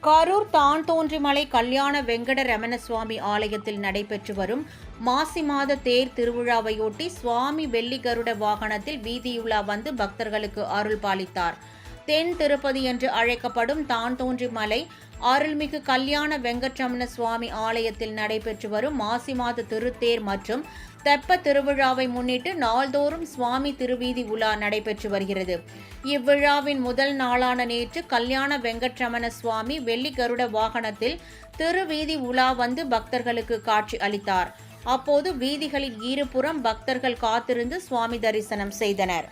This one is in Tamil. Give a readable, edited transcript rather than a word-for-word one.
கரூர் தான்தோன்றிமலை கல்யாண வெங்கட ரமண சுவாமி ஆலயத்தில் நடைபெற்று வரும் மாசி மாத தேர் திருவிழாவையொட்டி சுவாமி வெள்ளி கருட வாகனத்தில் வீதியுலா வந்து பக்தர்களுக்கு அருள் பாலித்தார். தென் திருப்பதி என்று அழைக்கப்படும் தான்தோன்றிமலை அருள்மிகு கல்யாண வெங்கட்ரமண சுவாமி ஆலயத்தில் நடைபெற்று வரும் மாசி மாத திருத்தேர் மற்றும் தெப்ப திருவிழாவை முன்னிட்டு நாள்தோறும் சுவாமி திருவீதி உலா நடைபெற்று வருகிறது. இவ்விழாவின் முதல் நாளான நேற்று கல்யாண வெங்கட்ரமண சுவாமி வெள்ளி கருட வாகனத்தில் திருவீதி உலா வந்து பக்தர்களுக்கு காட்சி அளித்தார். அப்போது வீதிகளில் இருபுறம் பக்தர்கள் காத்திருந்து சுவாமி தரிசனம் செய்தனர்.